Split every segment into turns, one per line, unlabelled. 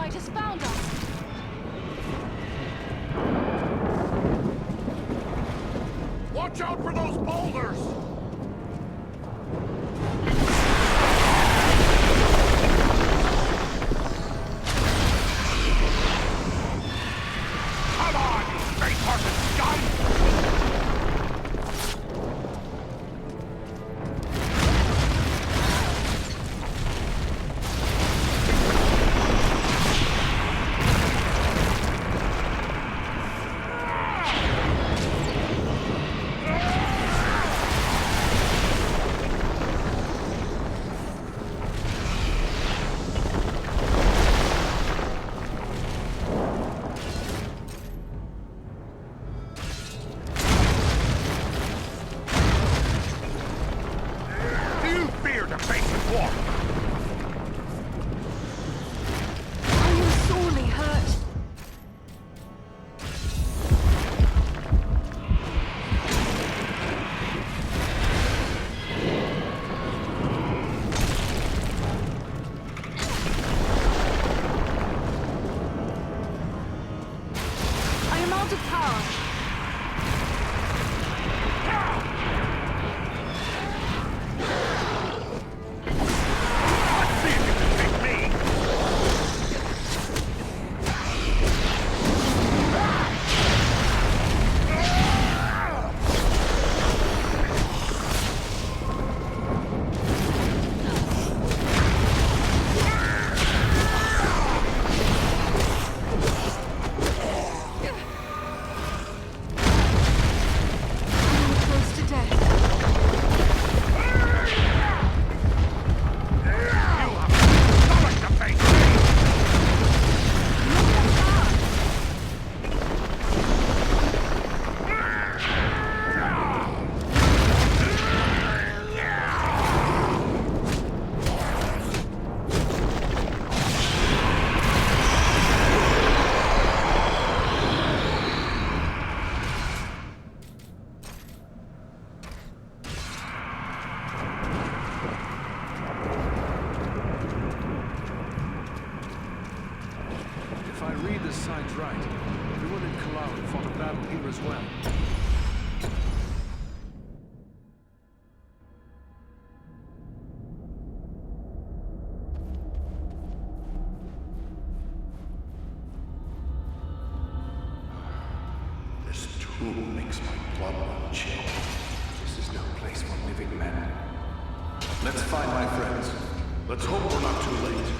Uruk-hai just found us.
Watch out for those boulders! Come on, you space-hardened scum!
Makes my blood run chill. This is no place for living men. Let's find my friends. Let's hope we're not too late.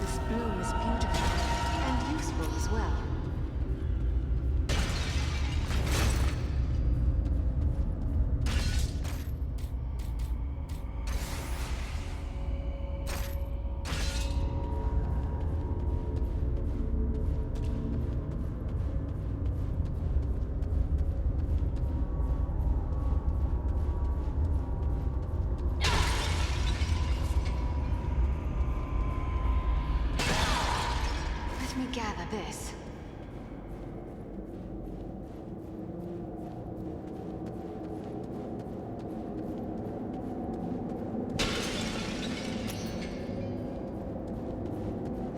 This bloom is beautiful and useful as well. Let me gather this.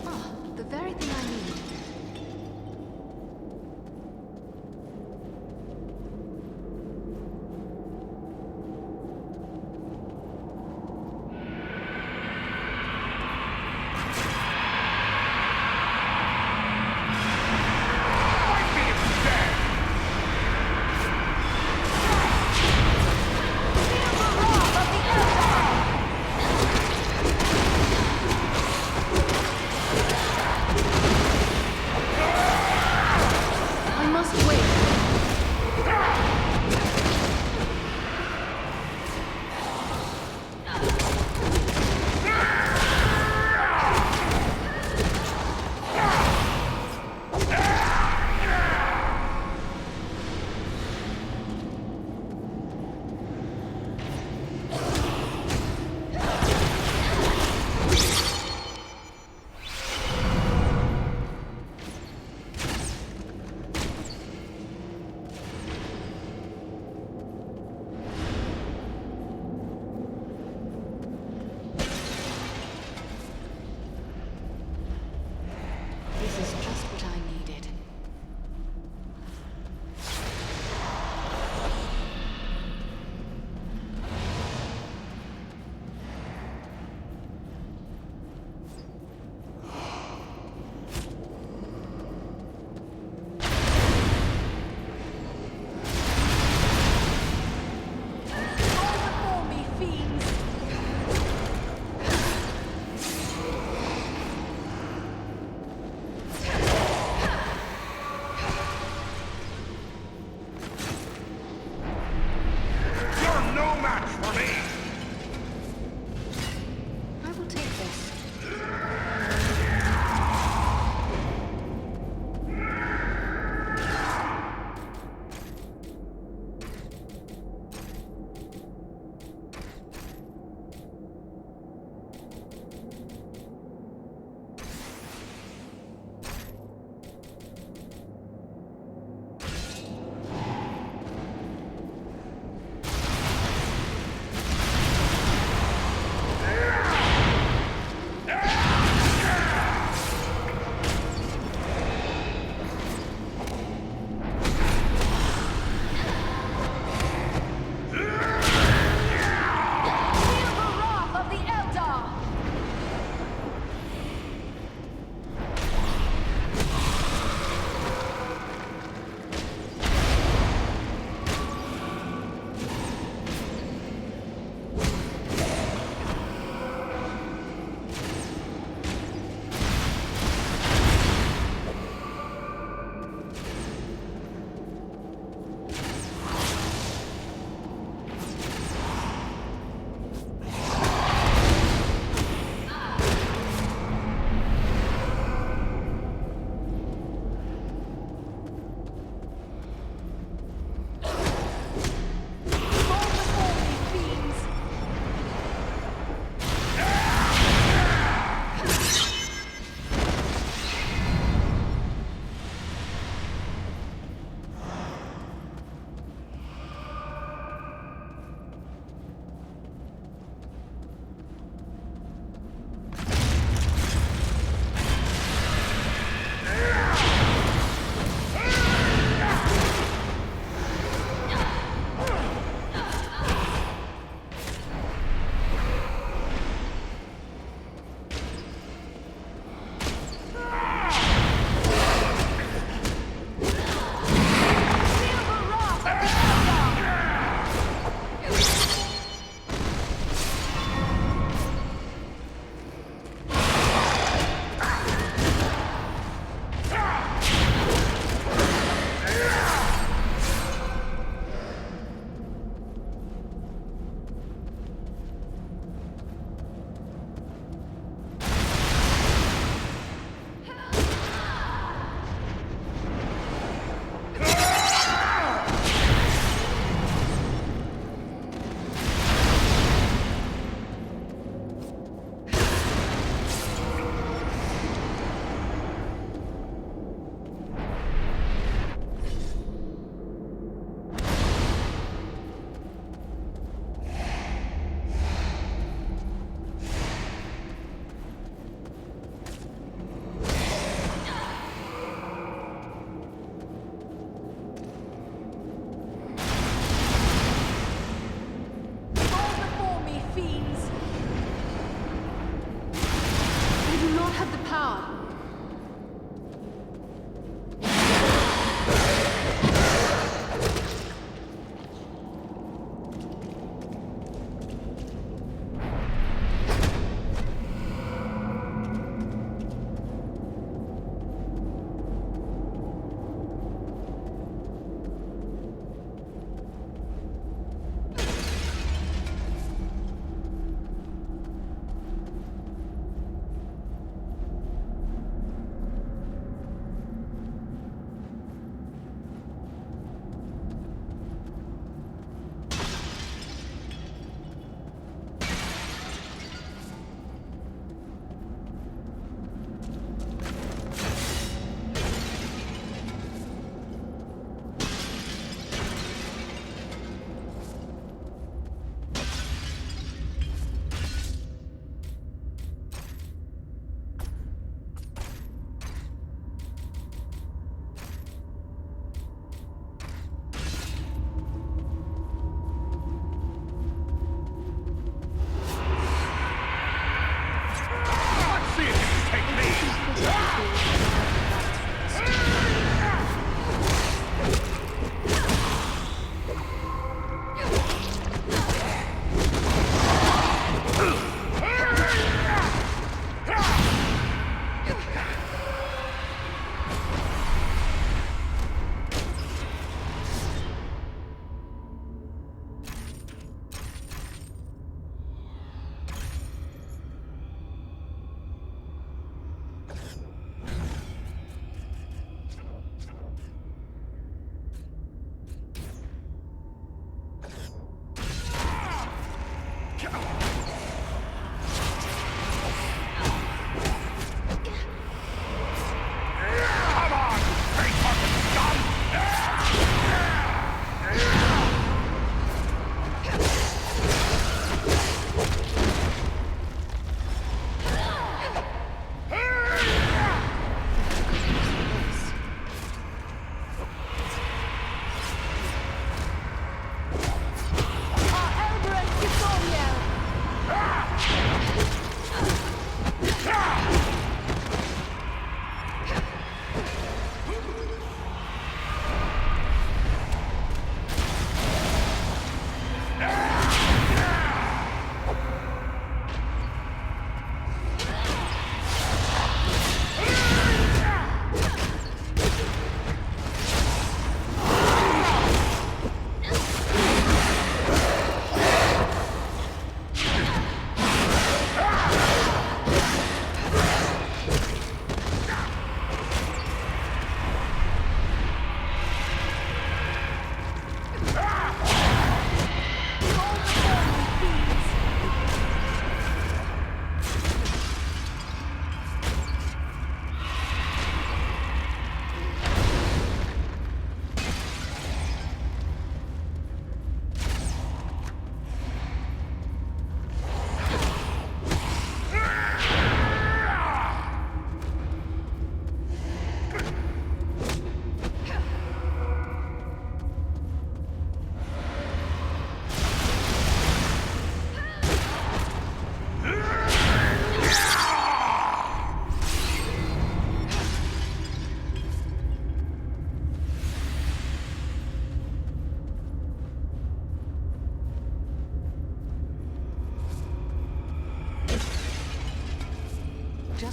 Oh, the very thing I need.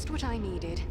Just what I needed.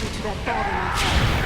you to that bottom.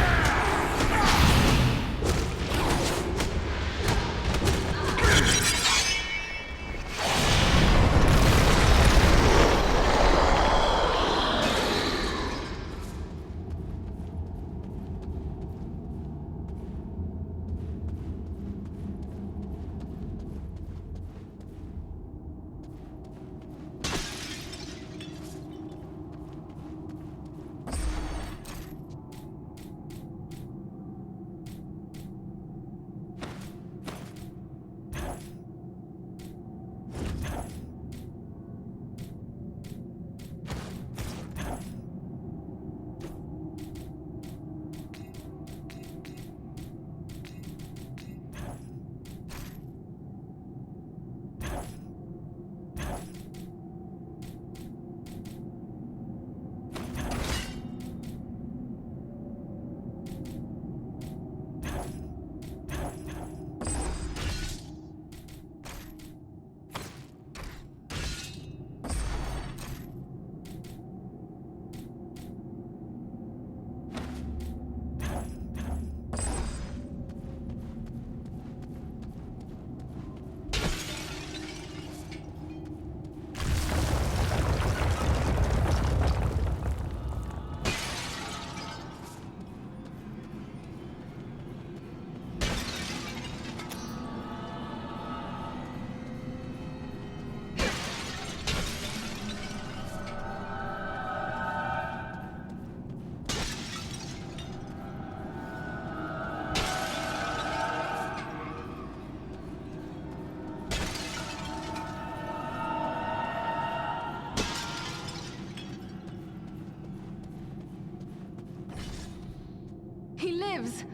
lives!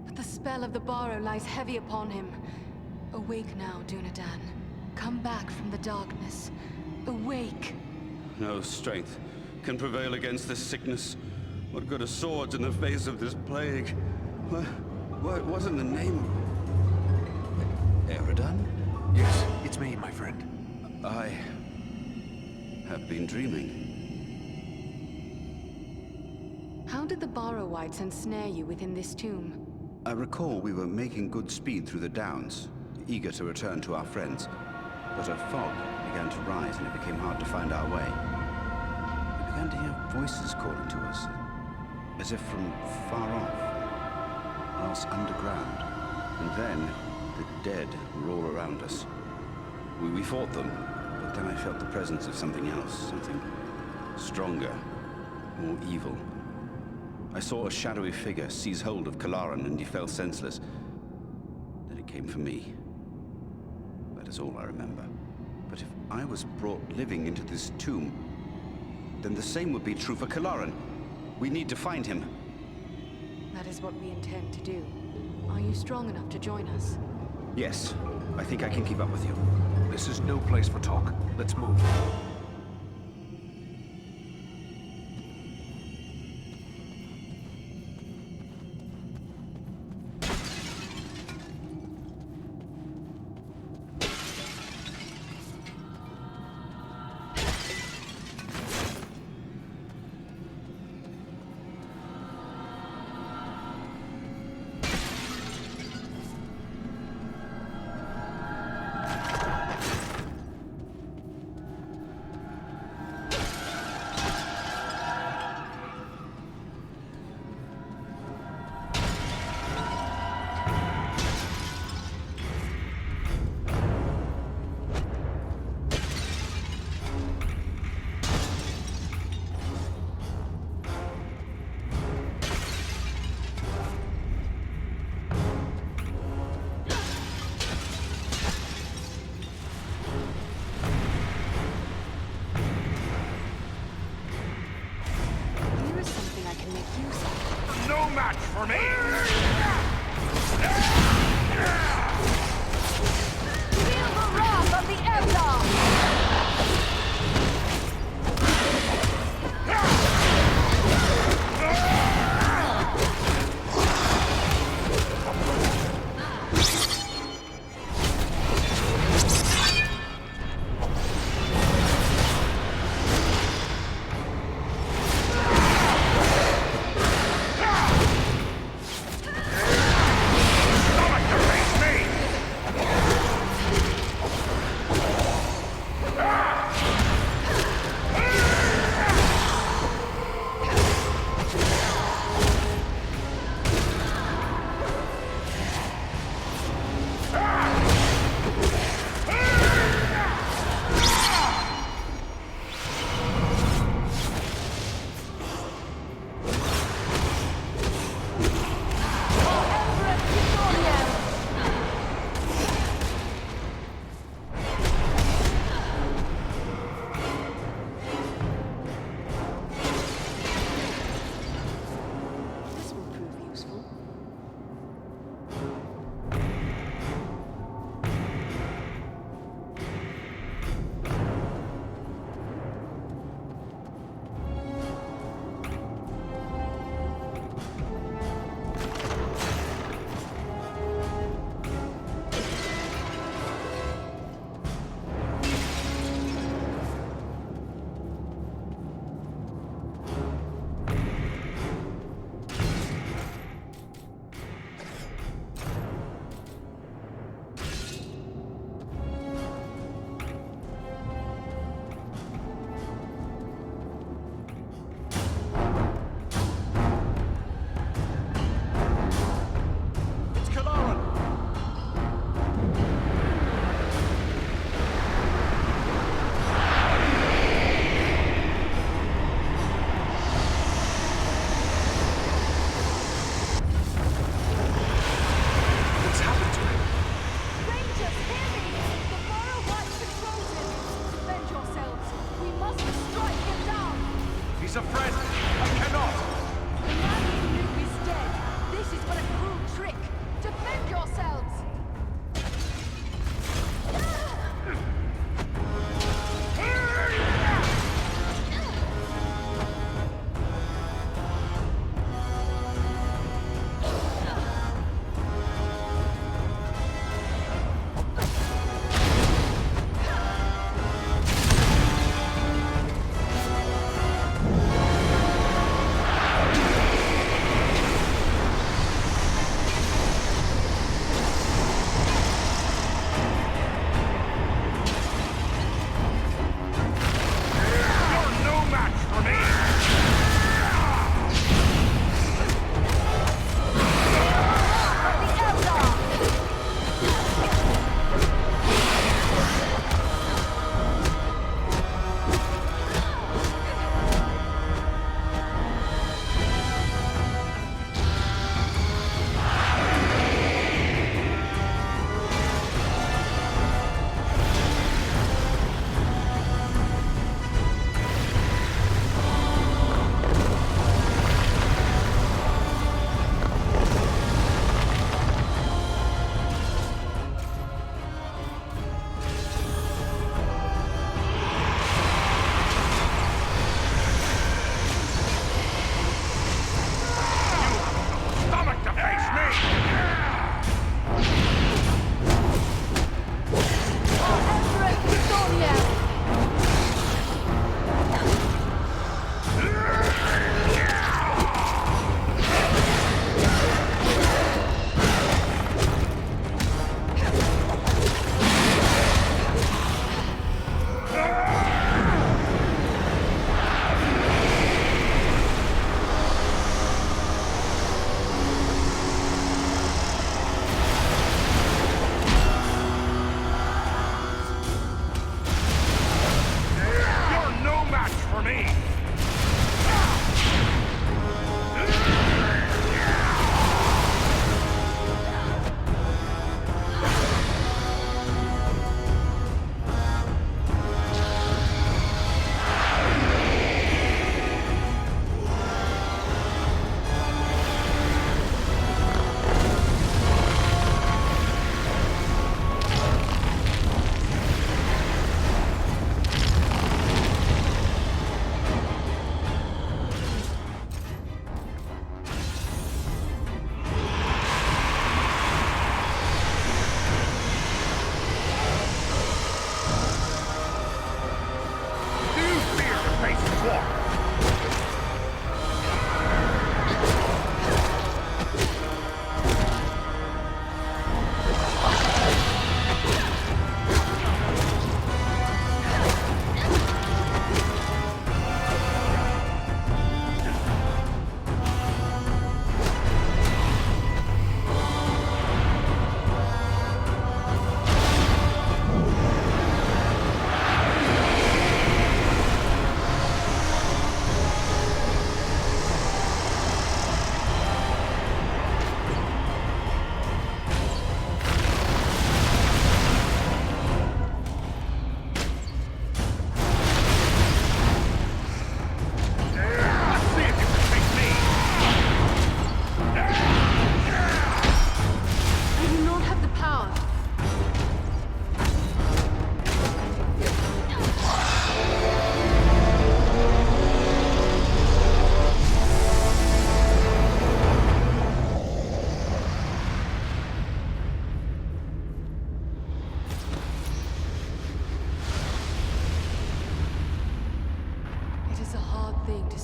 But the spell of the Borrow lies heavy upon him. Awake now, Dunedain. Come back from the darkness. Awake!
No strength can prevail against this sickness. What good are swords in the face of this plague? What wasn't the name? Eridan?
Yes, it's me, my friend.
I have been dreaming.
How did the Borrowites ensnare you within this tomb?
I recall we were making good speed through the downs, eager to return to our friends. But a fog began to rise and it became hard to find our way. We began to hear voices calling to us, as if from far off, else underground. And then the dead were all around us. We fought them, but then I felt the presence of something else, something stronger, more evil. I saw a shadowy figure seize hold of Kalaran and he fell senseless. Then it came for me. That is all I remember. But if I was brought living into this tomb, then the same would be true for Kalaran. We need to find him.
That is what we intend to do. Are you strong enough to join us?
Yes, I think I can keep up with you.
This is no place for talk. Let's move.
No match for me!
Feel the wrath of the Eldar!
He's a friend. I cannot.
The man you knew is dead. This This is but a cruel trick. Defend yourselves!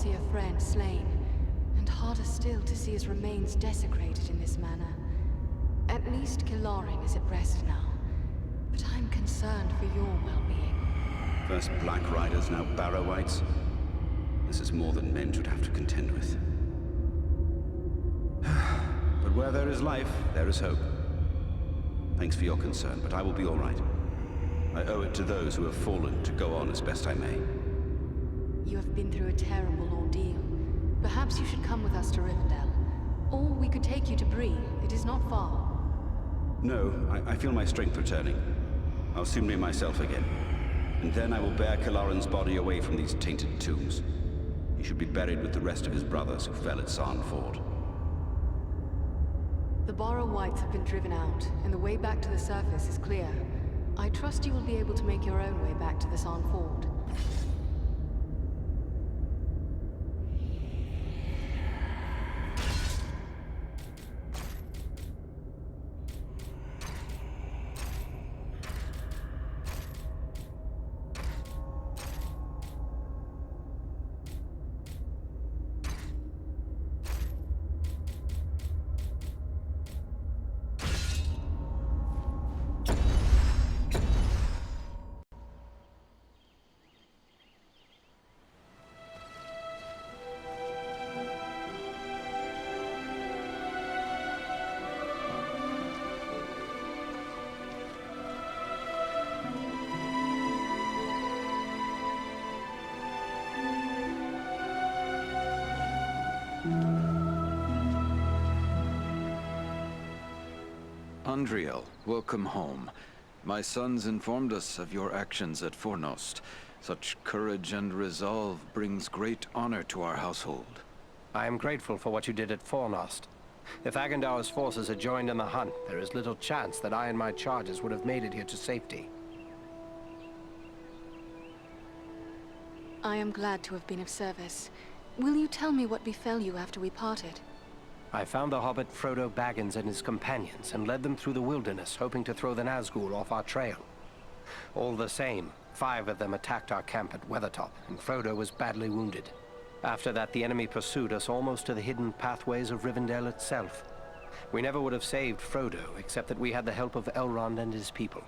see a friend slain, and harder still to see his remains desecrated in this manner. At least Kilarin is at rest now, but I'm concerned for your well-being.
First Black Riders, now Barrow-wites. This is more than men should have to contend with. But where there is life, there is hope. Thanks for your concern, but I will be all right. I owe it to those who have fallen to go on as best I may.
You have been through a terrible ordeal. Perhaps you should come with us to Rivendell. Or we could take you to Bree. It is not far.
No, I feel my strength returning. I'll soon be myself again. And then I will bear Kilarin's body away from these tainted tombs. He should be buried with the rest of his brothers who fell at Sarn Ford.
The Borrow Whites have been driven out, and the way back to the surface is clear. I trust you will be able to make your own way back to the San Ford.
Andriel, welcome home. My sons informed us of your actions at Fornost. Such courage and resolve brings great honor to our household.
I am grateful for what you did at Fornost. If Agendaur's forces had joined in the hunt, there is little chance that I and my charges would have made it here to safety.
I am glad to have been of service. Will you tell me what befell you after we parted?
I found the hobbit Frodo Baggins and his companions and led them through the wilderness, hoping to throw the Nazgul off our trail. All the same, 5 of them attacked our camp at Weathertop, and Frodo was badly wounded. After that, the enemy pursued us almost to the hidden pathways of Rivendell itself. We never would have saved Frodo, except that we had the help of Elrond and his people.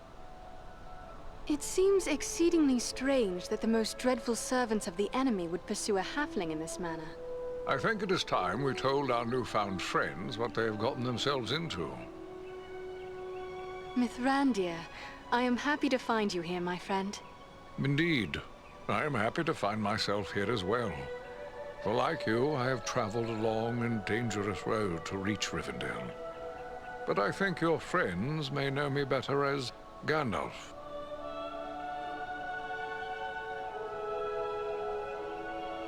It seems exceedingly strange that the most dreadful servants of the enemy would pursue a halfling in this manner.
I think it is time we told our newfound friends what they have gotten themselves into.
Mithrandir, I am happy to find you here, my friend.
Indeed. I am happy to find myself here as well. For like you, I have traveled a long and dangerous road to reach Rivendell. But I think your friends may know me better as Gandalf.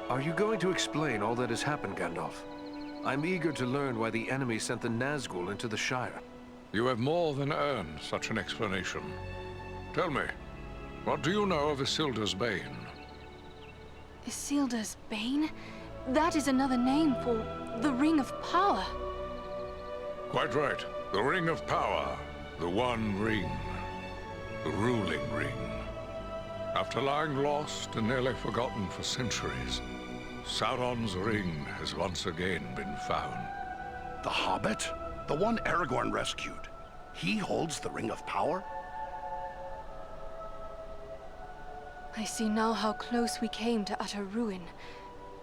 Are you going to explain all that has happened, Gandalf? I'm eager to learn why the enemy sent the Nazgul into the Shire.
You have more than earned such an explanation. Tell me, what do you know of Isildur's Bane?
Isildur's Bane? That is another name for the Ring of Power.
Quite right. The Ring of Power. The One Ring. The ruling ring. After lying lost and nearly forgotten for centuries, Sauron's ring has once again been found.
The Hobbit? The one Aragorn rescued. He holds the Ring of Power?
I see now how close we came to utter ruin.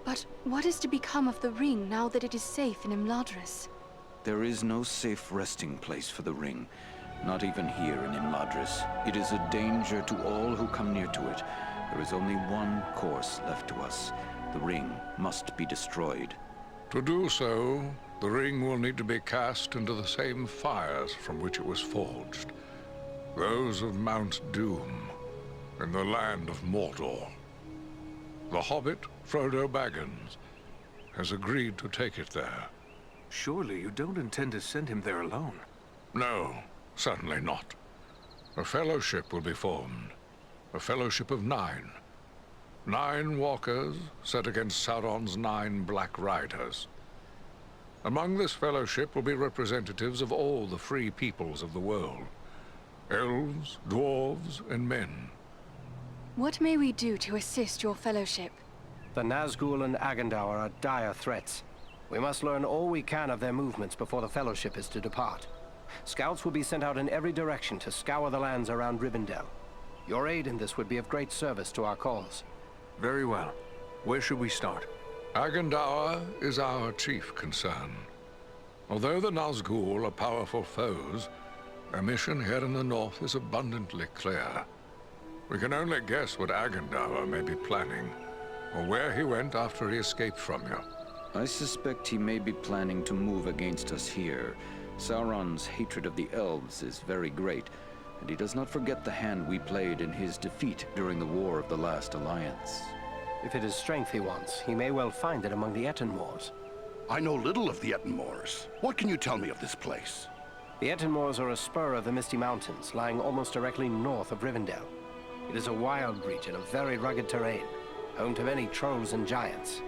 But what is to become of the ring now that it is safe in Imladris?
There is no safe resting place for the ring. Not even here in Imladris. It is a danger to all who come near to it. There is only one course left to us. The ring must be destroyed.
To do so, the ring will need to be cast into the same fires from which it was forged. Those of Mount Doom, in the land of Mordor. The hobbit, Frodo Baggins, has agreed to take it there.
Surely you don't intend to send him there alone?
No, certainly not. A fellowship will be formed. A fellowship of 9. 9 walkers set against Sauron's 9 Black Riders. Among this fellowship will be representatives of all the free peoples of the world. Elves, dwarves, and men.
What may we do to assist your fellowship?
The Nazgul and Agendaur are dire threats. We must learn all we can of their movements before the fellowship is to depart. Scouts will be sent out in every direction to scour the lands around Rivendell. Your aid in this would be of great service to our cause.
Very well. Where should we start?
Agendaur is our chief concern. Although the Nazgul are powerful foes, our mission here in the north is abundantly clear. We can only guess what Agendaur may be planning, or where he went after he escaped from you.
I suspect he may be planning to move against us here. Sauron's hatred of the elves is very great, and he does not forget the hand we played in his defeat during the War of the Last Alliance.
If it is strength he wants, he may well find it among the Etten Wars.
I know little of the Ettenmoors. What can you tell me of this place?
The Ettenmoors are a spur of the Misty Mountains, lying almost directly north of Rivendell. It is a wild region of very rugged terrain, home to many trolls and giants.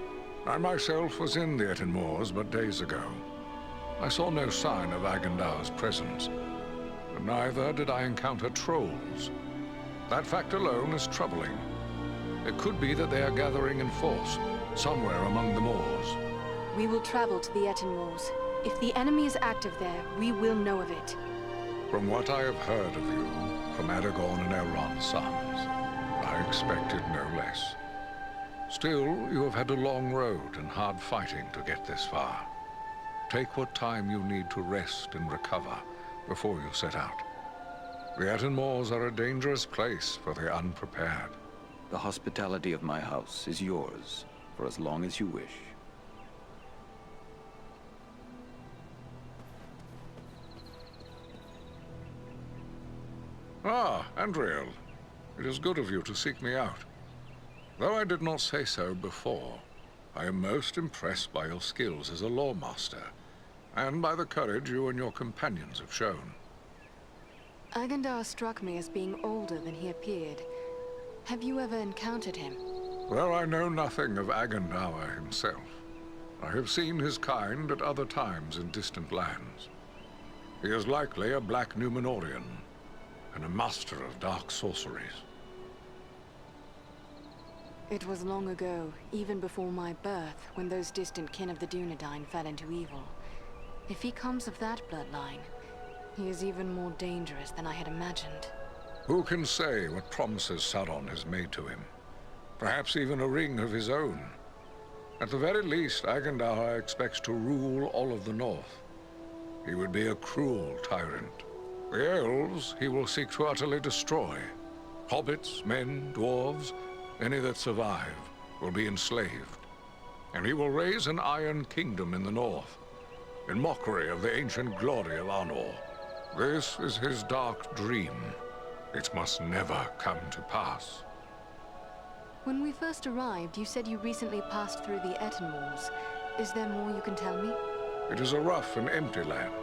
I myself was in the Ettenmoors but days ago. I saw no sign of Agendar's presence, but neither did I encounter trolls. That fact alone is troubling. It could be that they are gathering in force, somewhere among the moors.
We will travel to the Ettenmoors. If the enemy is active there, we will know of it.
From what I have heard of you, from Aragorn and Elrond's sons, I expected no less. Still, you have had a long road and hard fighting to get this far. Take what time you need to rest and recover before you set out. The Ettenmoors are a dangerous place for the unprepared.
The hospitality of my house is yours for as long as you wish.
Ah, Andriel. It is good of you to seek me out. Though I did not say so before, I am most impressed by your skills as a lawmaster, and by the courage you and your companions have shown.
Agendar struck me as being older than he appeared. Have you ever encountered him?
Though I know nothing of Agendaur himself, I have seen his kind at other times in distant lands. He is likely a black Numenorian, and a master of dark sorceries.
It was long ago, even before my birth, when those distant kin of the Dunedain fell into evil. If he comes of that bloodline, he is even more dangerous than I had imagined.
Who can say what promises Sauron has made to him? Perhaps even a ring of his own. At the very least, Agendaur expects to rule all of the North. He would be a cruel tyrant. The elves he will seek to utterly destroy. Hobbits, men, dwarves, any that survive, will be enslaved. And he will raise an iron kingdom in the north, in mockery of the ancient glory of Arnor. This is his dark dream. It must never come to pass.
When we first arrived, you said you recently passed through the Ettenmoors. Is there more you can tell me?
It is a rough and empty land,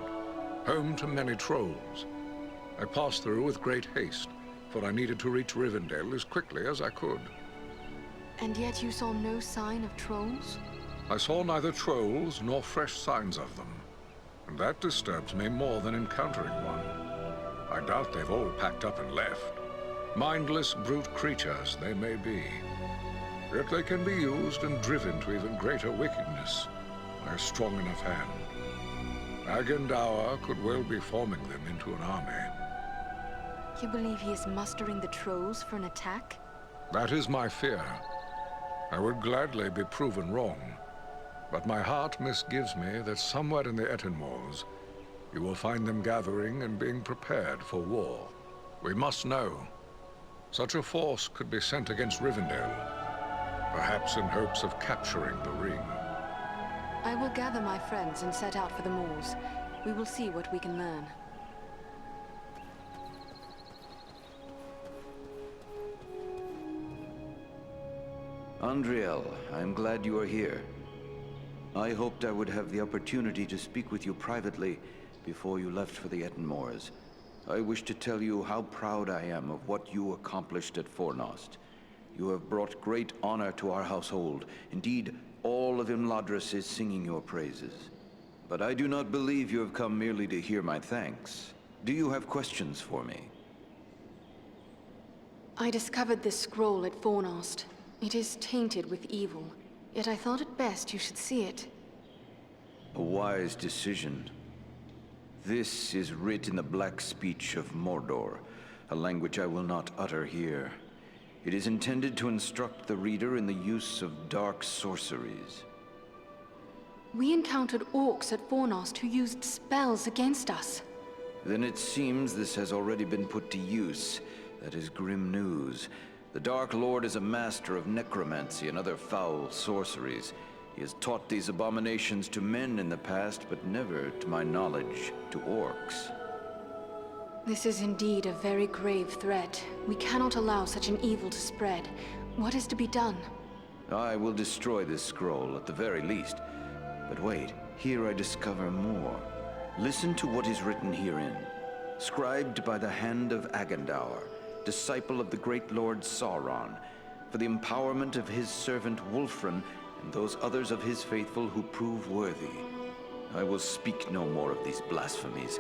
home to many trolls. I passed through with great haste, for I needed to reach Rivendell as quickly as I could.
And yet you saw no sign of trolls?
I saw neither trolls nor fresh signs of them, and that disturbs me more than encountering one. I doubt they've all packed up and left. Mindless brute creatures they may be, yet they can be used and driven to even greater wickedness by a strong enough hand. Agendaur could well be forming them into an army.
You believe he is mustering the trolls for an attack?
That is my fear. I would gladly be proven wrong, but my heart misgives me that somewhere in the Ettenmoors, you will find them gathering and being prepared for war. We must know. Such a force could be sent against Rivendell, perhaps in hopes of capturing the ring.
I will gather my friends and set out for the moors. We will see what we can learn.
Andriel, I'm glad you are here. I hoped I would have the opportunity to speak with you privately before you left for the Ettenmoors. I wish to tell you how proud I am of what you accomplished at Fornost. You have brought great honor to our household. Indeed, all of Imladris is singing your praises. But I do not believe you have come merely to hear my thanks. Do you have questions for me?
I discovered this scroll at Fornost. It is tainted with evil, yet I thought it best you should see it.
A wise decision. This is writ in the black speech of Mordor, a language I will not utter here. It is intended to instruct the reader in the use of dark sorceries.
We encountered orcs at Fornost who used spells against us.
Then it seems this has already been put to use. That is grim news. The Dark Lord is a master of necromancy and other foul sorceries. He has taught these abominations to men in the past, but never, to my knowledge, to orcs.
This is indeed a very grave threat. We cannot allow such an evil to spread. What is to be done?
I will destroy this scroll, at the very least. But wait, here I discover more. Listen to what is written herein. Scribed by the hand of Agandaur, disciple of the great Lord Sauron, for the empowerment of his servant Wulfran and those others of his faithful who prove worthy. I will speak no more of these blasphemies,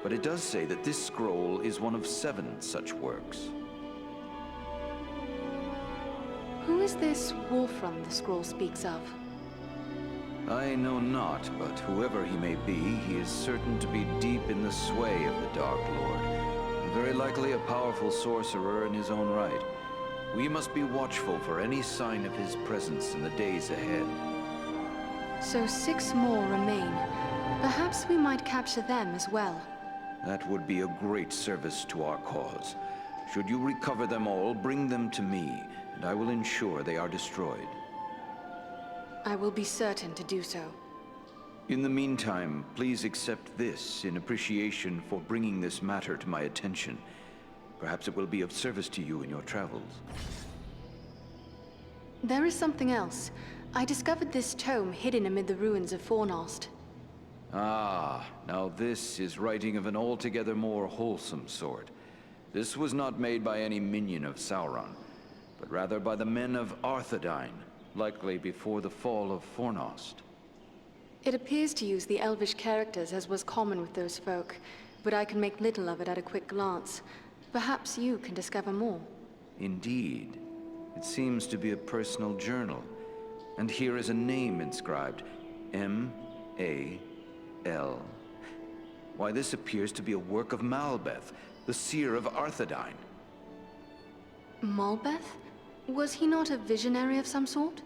but it does say that this scroll is one of 7 such works.
Who is this Wulfran the scroll speaks of?
I know not, but whoever he may be, he is certain to be deep in the sway of the Dark Lord, and very likely a powerful sorcerer in his own right. We must be watchful for any sign of his presence in the days ahead.
So 6 more remain. Perhaps we might capture them as well.
That would be a great service to our cause. Should you recover them all, bring them to me, and I will ensure they are destroyed.
I will be certain to do so.
In the meantime, please accept this in appreciation for bringing this matter to my attention. Perhaps it will be of service to you in your travels.
There is something else. I discovered this tome hidden amid the ruins of Fornost.
Ah, now this is writing of an altogether more wholesome sort. This was not made by any minion of Sauron, but rather by the men of Arthedain, likely before the fall of Fornost.
It appears to use the Elvish characters as was common with those folk, but I can make little of it at a quick glance. Perhaps you can discover more.
Indeed. It seems to be a personal journal. And here is a name inscribed. M-A-L. Why, this appears to be a work of Malbeth, the seer of Arthedain.
Malbeth? Was he not a visionary of some sort?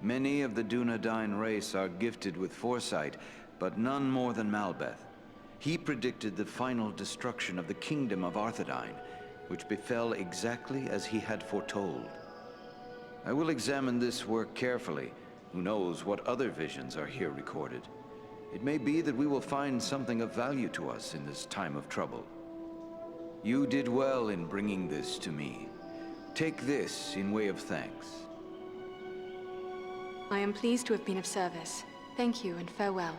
Many of the Dunedain race are gifted with foresight, but none more than Malbeth. He predicted the final destruction of the kingdom of Arthedain, which befell exactly as he had foretold. I will examine this work carefully. Who knows what other visions are here recorded? It may be that we will find something of value to us in this time of trouble. You did well in bringing this to me. Take this in way of thanks.
I am pleased to have been of service. Thank you and farewell.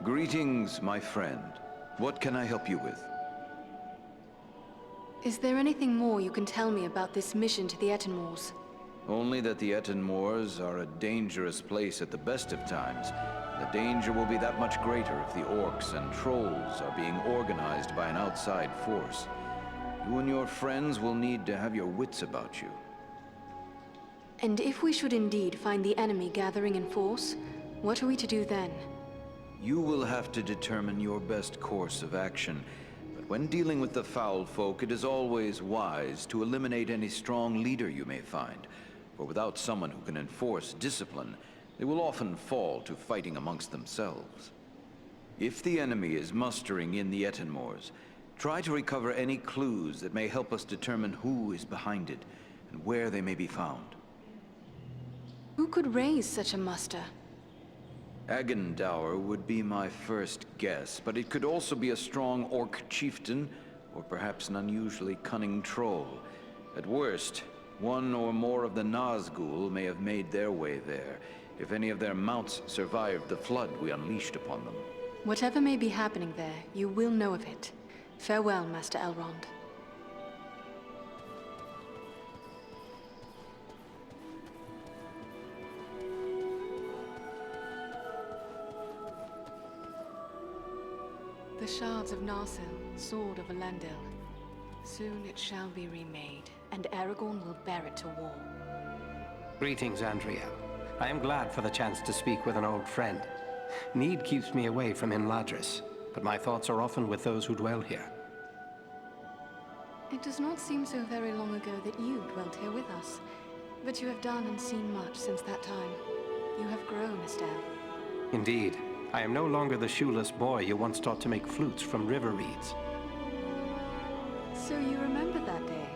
Greetings, my friend. What can I help you with?
Is there anything more you can tell me about this mission to the Etenmoors?
Only that the Etenmoors are a dangerous place at the best of times. The danger will be that much greater if the orcs and trolls are being organized by an outside force. You and your friends will need to have your wits about you.
And if we should indeed find the enemy gathering in force, what are we to do then?
You will have to determine your best course of action. But when dealing with the foul folk, it is always wise to eliminate any strong leader you may find. For without someone who can enforce discipline, they will often fall to fighting amongst themselves. If the enemy is mustering in the Etenmoors, try to recover any clues that may help us determine who is behind it and where they may be found.
Who could raise such a muster?
Agandaur would be my first guess, but it could also be a strong orc chieftain, or perhaps an unusually cunning troll. At worst, one or more of the Nazgul may have made their way there, if any of their mounts survived the flood we unleashed upon them.
Whatever may be happening there, you will know of it. Farewell, Master Elrond. The shards of Narsil, sword of Elendil. Soon it shall be remade, and Aragorn will bear it to war.
Greetings, Andrea. I am glad for the chance to speak with an old friend. Need keeps me away from Imladris, but my thoughts are often with those who dwell here.
It does not seem so very long ago that you dwelt here with us. But you have done and seen much since that time. You have grown, Estelle.
Indeed. I am no longer the shoeless boy you once taught to make flutes from river reeds.
So you remember that day?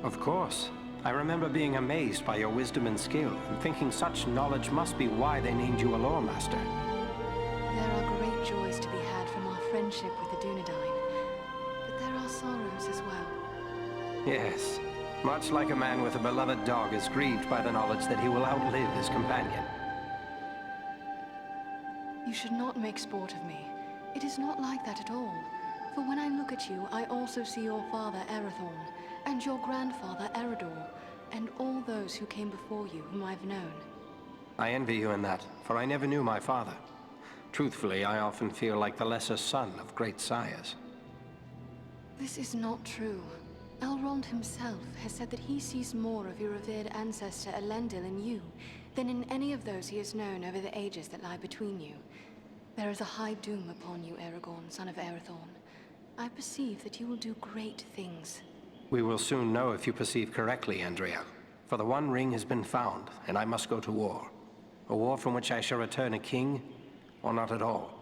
Of course. I remember being amazed by your wisdom and skill, and thinking such knowledge must be why they named you a lore master.
There are great joys to be had from our friendship with the Dunedain, but there are sorrows as well.
Yes. Much like a man with a beloved dog is grieved by the knowledge that he will outlive his companion.
You should not make sport of me. It is not like that at all. For when I look at you, I also see your father, Arathorn, and your grandfather, Eredor, and all those who came before you, whom I've known.
I envy you in that, for I never knew my father. Truthfully, I often feel like the lesser son of great sires.
This is not true. Elrond himself has said that he sees more of your revered ancestor Elendil in you than in any of those he has known over the ages that lie between you. There is a high doom upon you, Aragorn, son of Arathorn. I perceive that you will do great things.
We will soon know if you perceive correctly, Andrea. For the One Ring has been found, and I must go to war. A war from which I shall return a king, or not at all.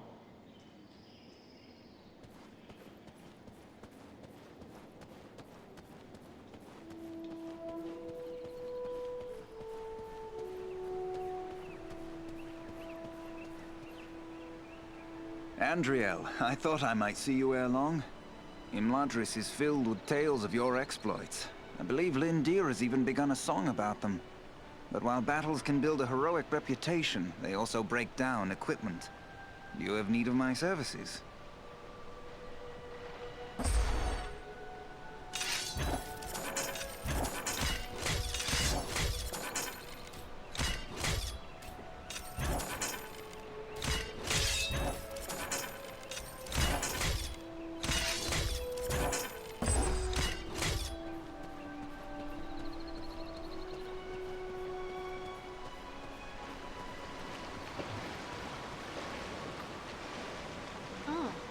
Andriel, I thought I might see you ere long. Imladris is filled with tales of your exploits. I believe Lindir has even begun a song about them. But while battles can build a heroic reputation, they also break down equipment. Do you have need of my services?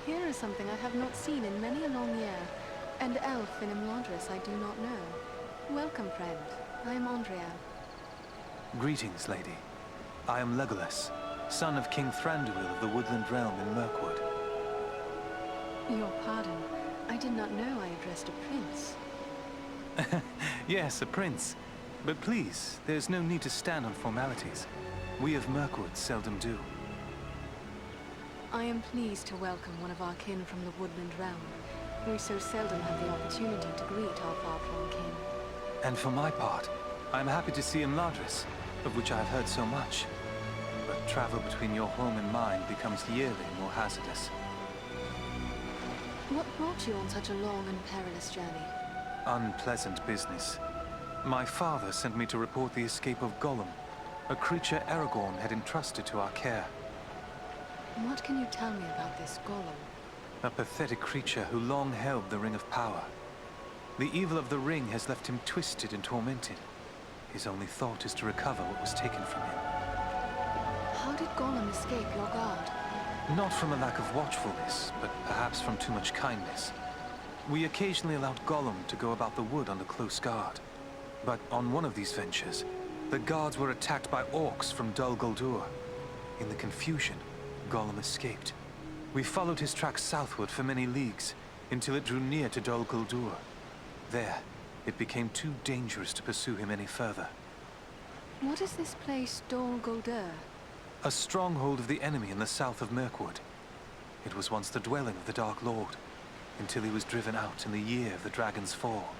Here is something I have not seen in many a long year, and elf in Imladris I do not know. Welcome, friend. I am Andrea.
Greetings, lady. I am Legolas, son of King Thranduil of the Woodland Realm in Mirkwood.
Your pardon. I did not know I addressed a prince.
Yes, a prince. But please, there's no need to stand on formalities. We of Mirkwood seldom do.
I am pleased to welcome one of our kin from the Woodland Realm. We so seldom have the opportunity to greet our far-flung kin.
And for my part, I am happy to see Imladris, of which I have heard so much. But travel between your home and mine becomes yearly more hazardous.
What brought you on such a long and perilous journey?
Unpleasant business. My father sent me to report the escape of Gollum, a creature Aragorn had entrusted to our care.
What can you tell me about this Gollum?
A pathetic creature who long held the Ring of Power. The evil of the ring has left him twisted and tormented. His only thought is to recover what was taken from him.
How did Gollum escape your guard?
Not from a lack of watchfulness, but perhaps from too much kindness. We occasionally allowed Gollum to go about the wood under close guard. But on one of these ventures, the guards were attacked by orcs from Dol Guldur. In the confusion, Gollum escaped. We followed his tracks southward for many leagues, until it drew near to Dol Guldur. There, it became too dangerous to pursue him any further.
What is this place, Dol Guldur?
A stronghold of the enemy in the south of Mirkwood. It was once the dwelling of the Dark Lord, until he was driven out in the year of the Dragon's Fall.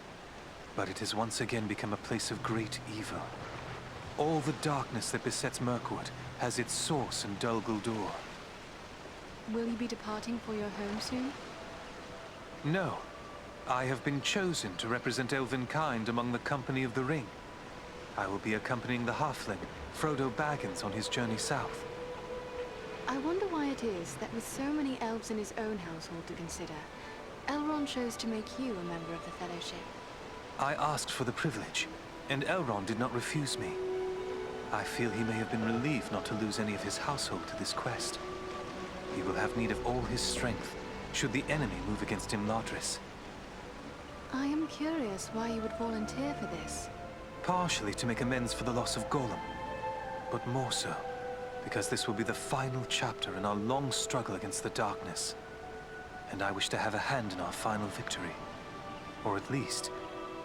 But it has once again become a place of great evil. All the darkness that besets Mirkwood has its source in Dol Guldur.
Will you be departing for your home soon?
No. I have been chosen to represent Elvenkind among the Company of the Ring. I will be accompanying the halfling, Frodo Baggins, on his journey south.
I wonder why it is that with so many elves in his own household to consider, Elrond chose to make you a member of the Fellowship.
I asked for the privilege, and Elrond did not refuse me. I feel he may have been relieved not to lose any of his household to this quest. He will have need of all his strength, should the enemy move against Imladris.
I am curious why you would volunteer for this.
Partially to make amends for the loss of Gollum, but more so because this will be the final chapter in our long struggle against the darkness. And I wish to have a hand in our final victory. Or at least,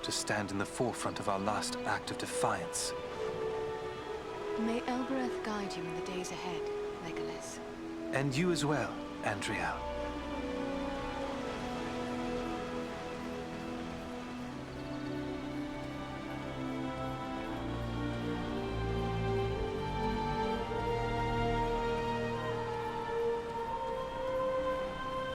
to stand in the forefront of our last act of defiance.
May Elbereth guide you in the days ahead, Legolas.
And you as well, Andriel.